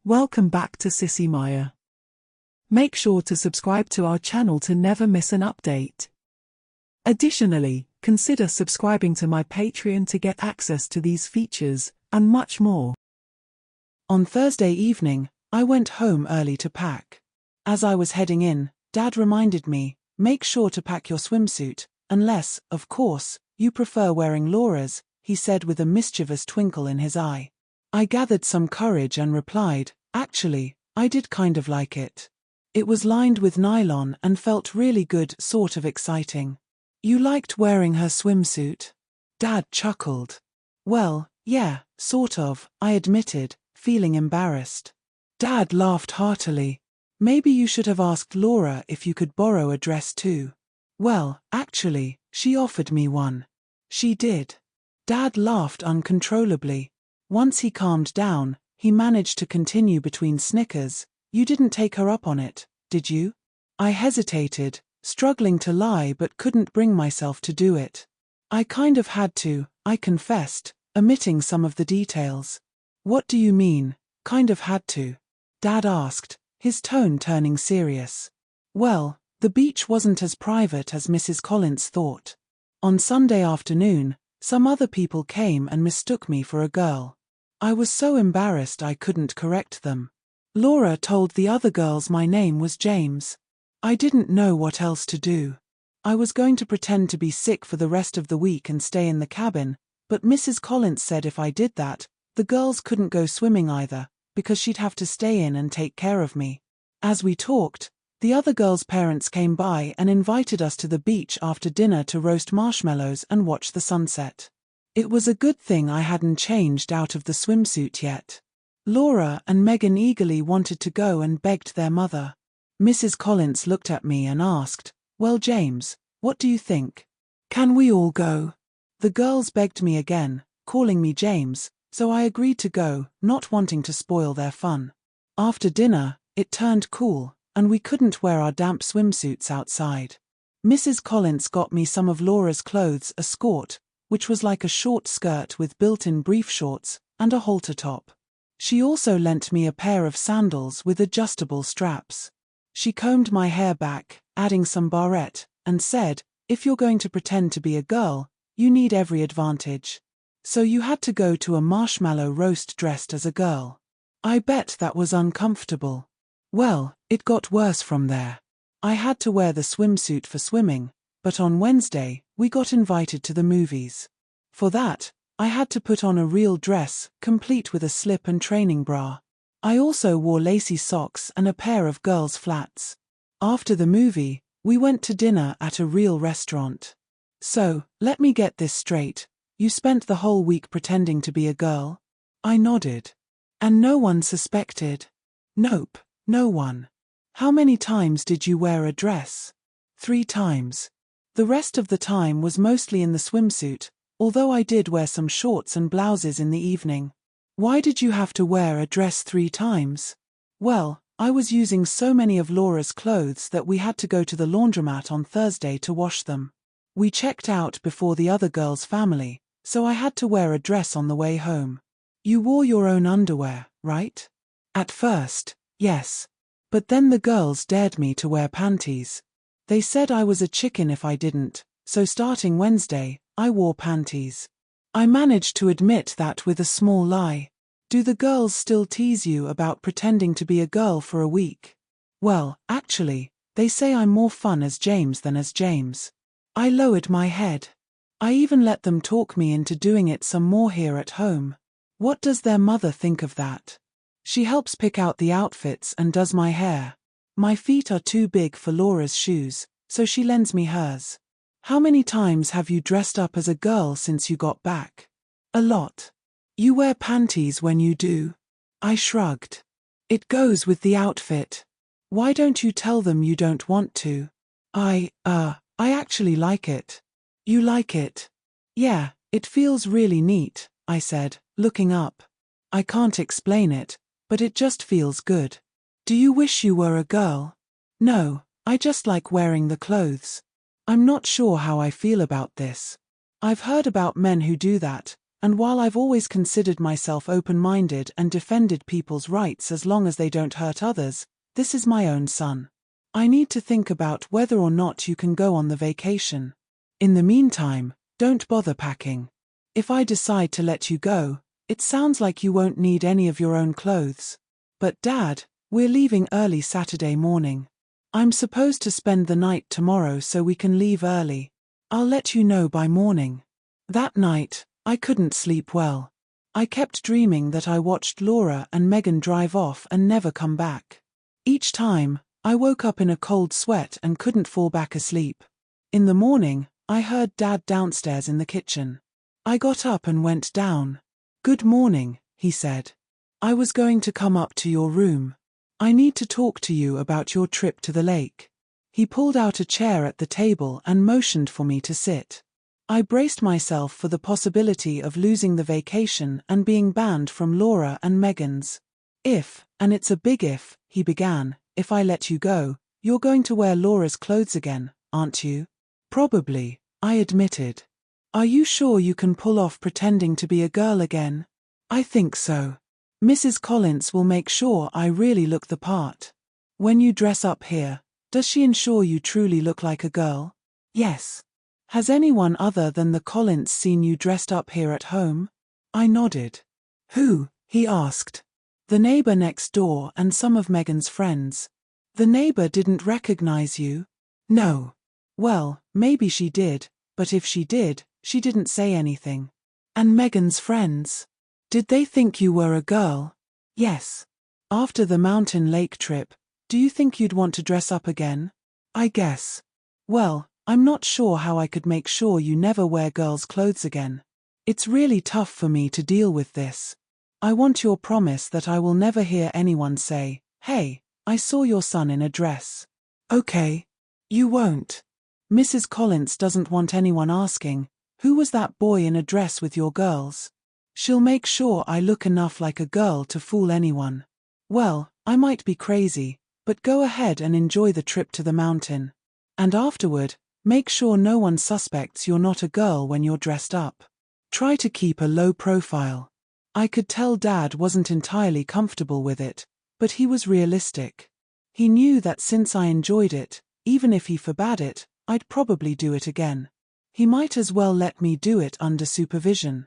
Welcome back to Sissy Maya. Make sure to subscribe to our channel to never miss an update. Additionally, consider subscribing to my Patreon to get access to these features, and much more. On Thursday evening, I went home early to pack. As I was heading in, Dad reminded me, make sure to pack your swimsuit, unless, of course, you prefer wearing Laura's, he said with a mischievous twinkle in his eye. I gathered some courage and replied, actually, I did kind of like it. It was lined with nylon and felt really good, sort of exciting. You liked wearing her swimsuit? Dad chuckled. Well, yeah, sort of, I admitted, feeling embarrassed. Dad laughed heartily. Maybe you should have asked Laura if you could borrow a dress too. Well, actually, she offered me one. She did. Dad laughed uncontrollably. Once he calmed down, he managed to continue between snickers. You didn't take her up on it, did you? I hesitated, struggling to lie but couldn't bring myself to do it. I kind of had to, I confessed, omitting some of the details. What do you mean, kind of had to? Dad asked, his tone turning serious. Well, the beach wasn't as private as Mrs. Collins thought. On Sunday afternoon, some other people came and mistook me for a girl. I was so embarrassed I couldn't correct them. Laura told the other girls my name was James. I didn't know what else to do. I was going to pretend to be sick for the rest of the week and stay in the cabin, but Mrs. Collins said if I did that, the girls couldn't go swimming either, because she'd have to stay in and take care of me. As we talked, the other girls' parents came by and invited us to the beach after dinner to roast marshmallows and watch the sunset. It was a good thing I hadn't changed out of the swimsuit yet. Laura and Megan eagerly wanted to go and begged their mother. Mrs. Collins looked at me and asked, well, James, what do you think? Can we all go? The girls begged me again, calling me James, so I agreed to go, not wanting to spoil their fun. After dinner, it turned cool, and we couldn't wear our damp swimsuits outside. Mrs. Collins got me some of Laura's clothes, a skirt, which was like a short skirt with built-in brief shorts, and a halter top. She also lent me a pair of sandals with adjustable straps. She combed my hair back, adding some barrette, and said, if you're going to pretend to be a girl, you need every advantage. So you had to go to a marshmallow roast dressed as a girl. I bet that was uncomfortable. Well, it got worse from there. I had to wear the swimsuit for swimming, but on Wednesday, we got invited to the movies. For that, I had to put on a real dress, complete with a slip and training bra. I also wore lacy socks and a pair of girls' flats. After the movie, we went to dinner at a real restaurant. So, let me get this straight. You spent the whole week pretending to be a girl? I nodded. And no one suspected? Nope, no one. How many times did you wear a dress? 3 times. The rest of the time was mostly in the swimsuit, although I did wear some shorts and blouses in the evening. Why did you have to wear a dress 3 times? Well, I was using so many of Laura's clothes that we had to go to the laundromat on Thursday to wash them. We checked out before the other girls' family, so I had to wear a dress on the way home. You wore your own underwear, right? At first, yes. But then the girls dared me to wear panties. They said I was a chicken if I didn't, so starting Wednesday, I wore panties. I managed to admit that with a small lie. Do the girls still tease you about pretending to be a girl for a week? Well, actually, they say I'm more fun as James than as James. I lowered my head. I even let them talk me into doing it some more here at home. What does their mother think of that? She helps pick out the outfits and does my hair. My feet are too big for Laura's shoes, so she lends me hers. How many times have you dressed up as a girl since you got back? A lot. You wear panties when you do? I shrugged. It goes with the outfit. Why don't you tell them you don't want to? I actually like it. You like it? Yeah, it feels really neat, I said, looking up. I can't explain it, but it just feels good. Do you wish you were a girl? No, I just like wearing the clothes. I'm not sure how I feel about this. I've heard about men who do that, And while I've always considered myself open-minded and defended people's rights as long as they don't hurt others, this is my own son. I need to think about whether or not you can go on the vacation. In the meantime, don't bother packing. If I decide to let you go, it sounds like you won't need any of your own clothes. But Dad, we're leaving early Saturday morning. I'm supposed to spend the night tomorrow so we can leave early. I'll let you know by morning. That night, I couldn't sleep well. I kept dreaming that I watched Laura and Megan drive off and never come back. Each time, I woke up in a cold sweat and couldn't fall back asleep. In the morning, I heard Dad downstairs in the kitchen. I got up and went down. "Good morning," he said. "I was going to come up to your room. I need to talk to you about your trip to the lake." He pulled out a chair at the table and motioned for me to sit. I braced myself for the possibility of losing the vacation and being banned from Laura and Megan's. "If, and it's a big if," he began, "if I let you go, you're going to wear Laura's clothes again, aren't you?" "Probably," I admitted. "Are you sure you can pull off pretending to be a girl again?" "I think so. Mrs. Collins will make sure I really look the part. When you dress up here, does she ensure you truly look like a girl?" "Yes." "Has anyone other than the Collins seen you dressed up here at home?" I nodded. "Who?" he asked. "The neighbor next door and some of Megan's friends." "The neighbor didn't recognize you?" "No." "Well, maybe she did, but if she did, she didn't say anything." "And Megan's friends? Did they think you were a girl?" "Yes." "After the mountain lake trip, do you think you'd want to dress up again?" "I guess." "Well, I'm not sure how I could make sure you never wear girls' clothes again. It's really tough for me to deal with this. I want your promise that I will never hear anyone say, 'Hey, I saw your son in a dress.'" "Okay." "You won't. Mrs. Collins doesn't want anyone asking, 'Who was that boy in a dress with your girls?' She'll make sure I look enough like a girl to fool anyone." "Well, I might be crazy, but go ahead and enjoy the trip to the mountain. And afterward, make sure no one suspects you're not a girl when you're dressed up. Try to keep a low profile." I could tell Dad wasn't entirely comfortable with it, but he was realistic. He knew that since I enjoyed it, even if he forbade it, I'd probably do it again. He might as well let me do it under supervision.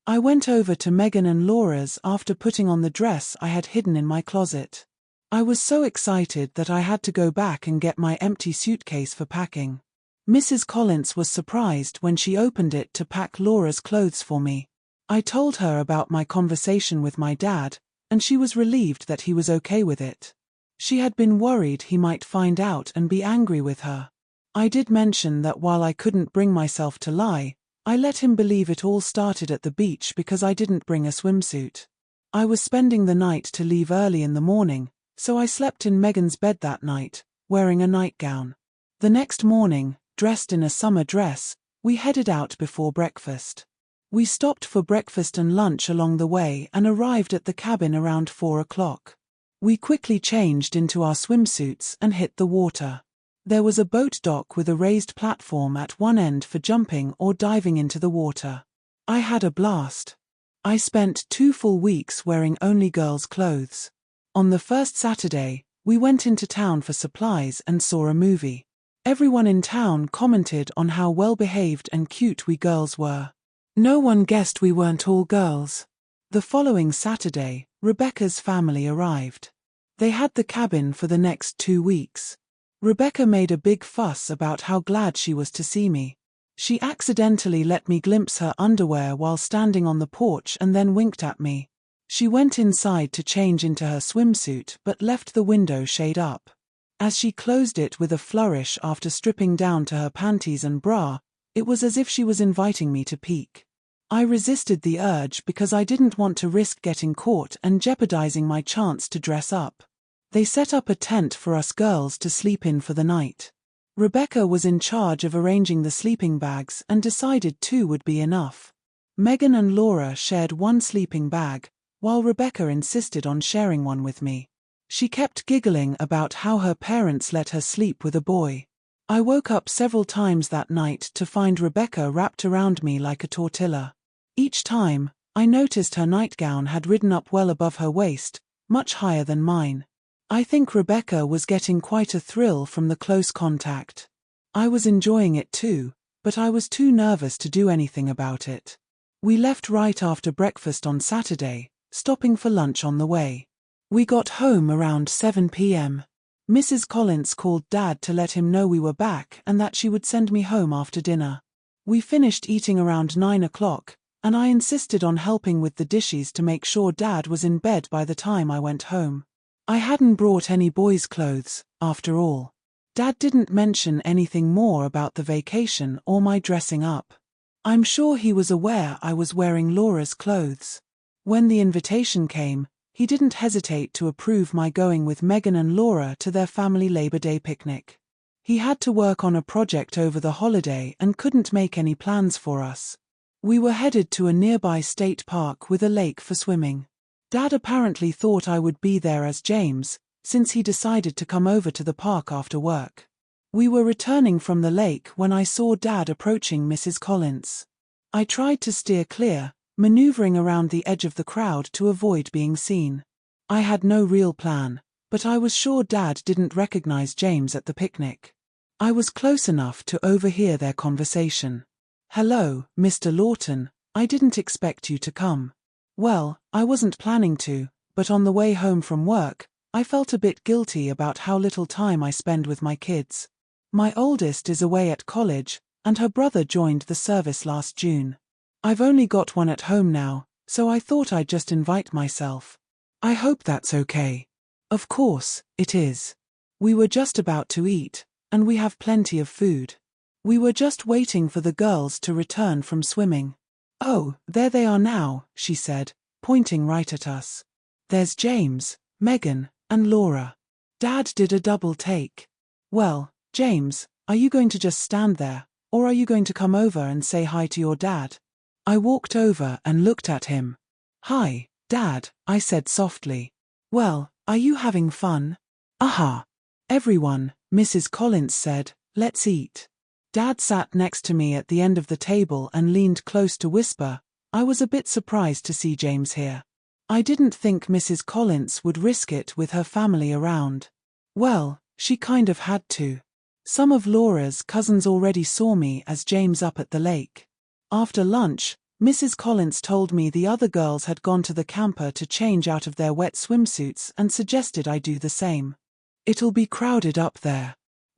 I went over to Megan and Laura's after putting on the dress I had hidden in my closet. I was so excited that I had to go back and get my empty suitcase for packing. Mrs. Collins was surprised when she opened it to pack Laura's clothes for me. I told her about my conversation with my dad, and she was relieved that he was okay with it. She had been worried he might find out and be angry with her. I did mention that while I couldn't bring myself to lie, I let him believe it all started at the beach because I didn't bring a swimsuit. I was spending the night to leave early in the morning, so I slept in Megan's bed that night, wearing a nightgown. The next morning, dressed in a summer dress, we headed out before breakfast. We stopped for breakfast and lunch along the way and arrived at the cabin around 4 o'clock. We quickly changed into our swimsuits and hit the water. There was a boat dock with a raised platform at one end for jumping or diving into the water. I had a blast. I spent 2 full weeks wearing only girls' clothes. On the first Saturday, we went into town for supplies and saw a movie. Everyone in town commented on how well-behaved and cute we girls were. No one guessed we weren't all girls. The following Saturday, Rebecca's family arrived. They had the cabin for the next 2 weeks. Rebecca made a big fuss about how glad she was to see me. She accidentally let me glimpse her underwear while standing on the porch and then winked at me. She went inside to change into her swimsuit but left the window shade up. As she closed it with a flourish after stripping down to her panties and bra, it was as if she was inviting me to peek. I resisted the urge because I didn't want to risk getting caught and jeopardizing my chance to dress up. They set up a tent for us girls to sleep in for the night. Rebecca was in charge of arranging the sleeping bags and decided 2 would be enough. Megan and Laura shared one sleeping bag, while Rebecca insisted on sharing one with me. She kept giggling about how her parents let her sleep with a boy. I woke up several times that night to find Rebecca wrapped around me like a tortilla. Each time, I noticed her nightgown had ridden up well above her waist, much higher than mine. I think Rebecca was getting quite a thrill from the close contact. I was enjoying it too, but I was too nervous to do anything about it. We left right after breakfast on Saturday, stopping for lunch on the way. We got home around 7 p.m. Mrs. Collins called Dad to let him know we were back and that she would send me home after dinner. We finished eating around 9 o'clock, and I insisted on helping with the dishes to make sure Dad was in bed by the time I went home. I hadn't brought any boys' clothes, after all. Dad didn't mention anything more about the vacation or my dressing up. I'm sure he was aware I was wearing Laura's clothes. When the invitation came, he didn't hesitate to approve my going with Megan and Laura to their family Labor Day picnic. He had to work on a project over the holiday and couldn't make any plans for us. We were headed to a nearby state park with a lake for swimming. Dad apparently thought I would be there as James, since he decided to come over to the park after work. We were returning from the lake when I saw Dad approaching Mrs. Collins. I tried to steer clear, maneuvering around the edge of the crowd to avoid being seen. I had no real plan, but I was sure Dad didn't recognize James at the picnic. I was close enough to overhear their conversation. "Hello, Mr. Lawton, I didn't expect you to come." Well, I wasn't planning to, but on the way home from work, I felt a bit guilty about how little time I spend with my kids. My oldest is away at college, and her brother joined the service last June. I've only got one at home now, so I thought I'd just invite myself. I hope that's okay. Of course, it is. We were just about to eat, and we have plenty of food. We were just waiting for the girls to return from swimming. "Oh, there they are now," she said, pointing right at us. "There's James, Megan, and Laura." Dad did a double take. "Well, James, are you going to just stand there, or are you going to come over and say hi to your dad?" I walked over and looked at him. "Hi, Dad," I said softly. "Well, are you having fun?" "Aha." "Everyone," Mrs. Collins said, "let's eat." Dad sat next to me at the end of the table and leaned close to whisper. I was a bit surprised to see James here. I didn't think Mrs. Collins would risk it with her family around. Well, she kind of had to. Some of Laura's cousins already saw me as James up at the lake. After lunch, Mrs. Collins told me the other girls had gone to the camper to change out of their wet swimsuits and suggested I do the same. "It'll be crowded up there.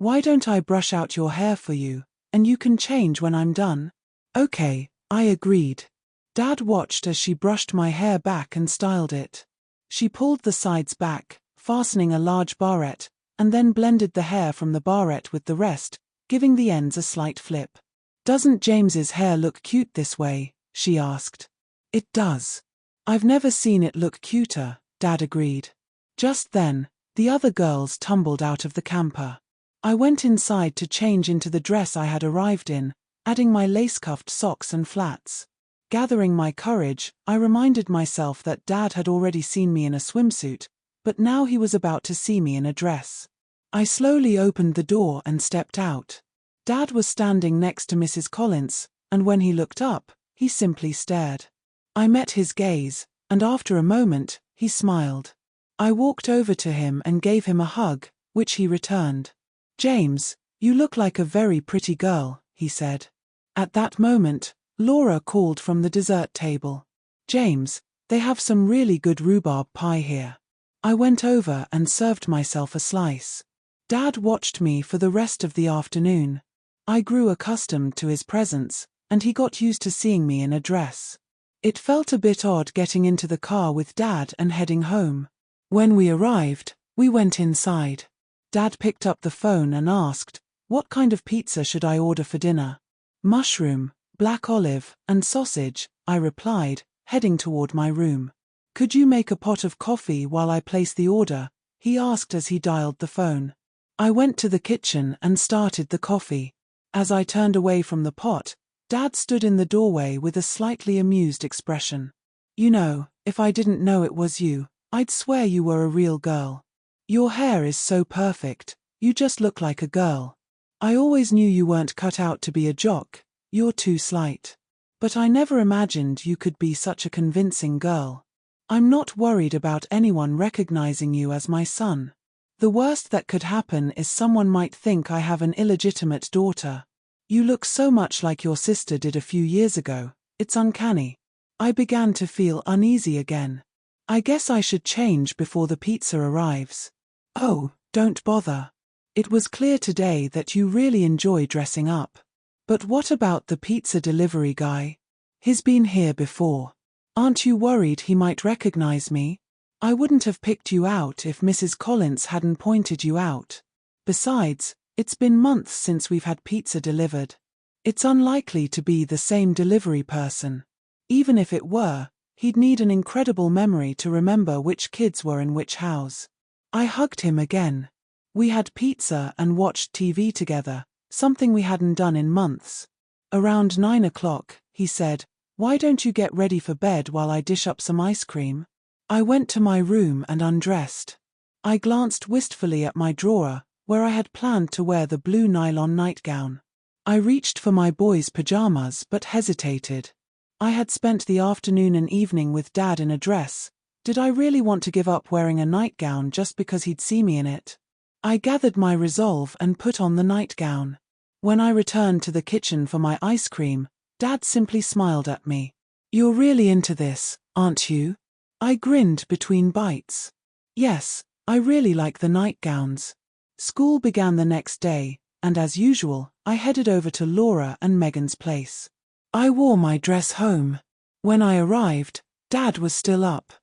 Why don't I brush out your hair for you, and you can change when I'm done?" "Okay," I agreed. Dad watched as she brushed my hair back and styled it. She pulled the sides back, fastening a large barrette, and then blended the hair from the barrette with the rest, giving the ends a slight flip. "Doesn't James's hair look cute this way?" she asked. "It does. I've never seen it look cuter," Dad agreed. Just then, the other girls tumbled out of the camper. I went inside to change into the dress I had arrived in, adding my lace-cuffed socks and flats. Gathering my courage, I reminded myself that Dad had already seen me in a swimsuit, but now he was about to see me in a dress. I slowly opened the door and stepped out. Dad was standing next to Mrs. Collins, and when he looked up, he simply stared. I met his gaze, and after a moment, he smiled. I walked over to him and gave him a hug, which he returned. "James, you look like a very pretty girl," he said. At that moment, Laura called from the dessert table. "James, they have some really good rhubarb pie here." I went over and served myself a slice. Dad watched me for the rest of the afternoon. I grew accustomed to his presence, and he got used to seeing me in a dress. It felt a bit odd getting into the car with Dad and heading home. When we arrived, we went inside. Dad picked up the phone and asked, "What kind of pizza should I order for dinner?" "Mushroom, black olive, and sausage," I replied, heading toward my room. "Could you make a pot of coffee while I place the order?" he asked as he dialed the phone. I went to the kitchen and started the coffee. As I turned away from the pot, Dad stood in the doorway with a slightly amused expression. "You know, if I didn't know it was you, I'd swear you were a real girl. Your hair is so perfect, you just look like a girl. I always knew you weren't cut out to be a jock, you're too slight." But I never imagined you could be such a convincing girl. I'm not worried about anyone recognizing you as my son. The worst that could happen is someone might think I have an illegitimate daughter. You look so much like your sister did a few years ago, it's uncanny. I began to feel uneasy again. I guess I should change before the pizza arrives. Oh, don't bother. It was clear today that you really enjoy dressing up. But what about the pizza delivery guy? He's been here before. Aren't you worried he might recognize me? I wouldn't have picked you out if Mrs. Collins hadn't pointed you out. Besides, it's been months since we've had pizza delivered. It's unlikely to be the same delivery person. Even if it were, he'd need an incredible memory to remember which kids were in which house. I hugged him again. We had pizza and watched TV together, something we hadn't done in months. Around 9 o'clock, he said, "Why don't you get ready for bed while I dish up some ice cream?" I went to my room and undressed. I glanced wistfully at my drawer, where I had planned to wear the blue nylon nightgown. I reached for my boy's pajamas but hesitated. I had spent the afternoon and evening with Dad in a dress. Did I really want to give up wearing a nightgown just because he'd see me in it? I gathered my resolve and put on the nightgown. When I returned to the kitchen for my ice cream, Dad simply smiled at me. "You're really into this, aren't you?" I grinned between bites. Yes, I really like the nightgowns. School began the next day, and as usual, I headed over to Laura and Megan's place. I wore my dress home. When I arrived, Dad was still up.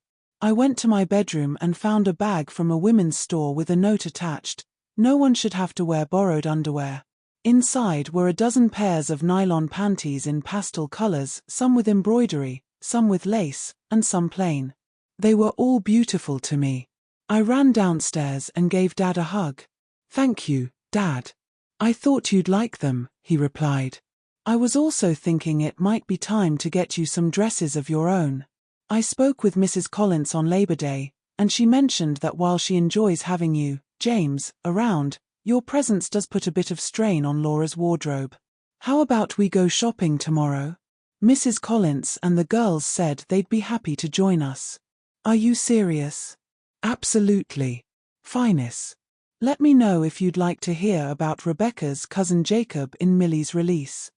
I went to my bedroom and found a bag from a women's store with a note attached. No one should have to wear borrowed underwear. Inside were a dozen pairs of nylon panties in pastel colors, some with embroidery, some with lace, and some plain. They were all beautiful to me. I ran downstairs and gave Dad a hug. "Thank you, Dad. I thought you'd like them," he replied. "I was also thinking it might be time to get you some dresses of your own. I spoke with Mrs. Collins on Labor Day, and she mentioned that while she enjoys having you, James, around, your presence does put a bit of strain on Laura's wardrobe. How about we go shopping tomorrow? Mrs. Collins and the girls said they'd be happy to join us." "Are you serious?" "Absolutely. Finest. Let me know if you'd like to hear about Rebecca's cousin Jacob in Millie's release."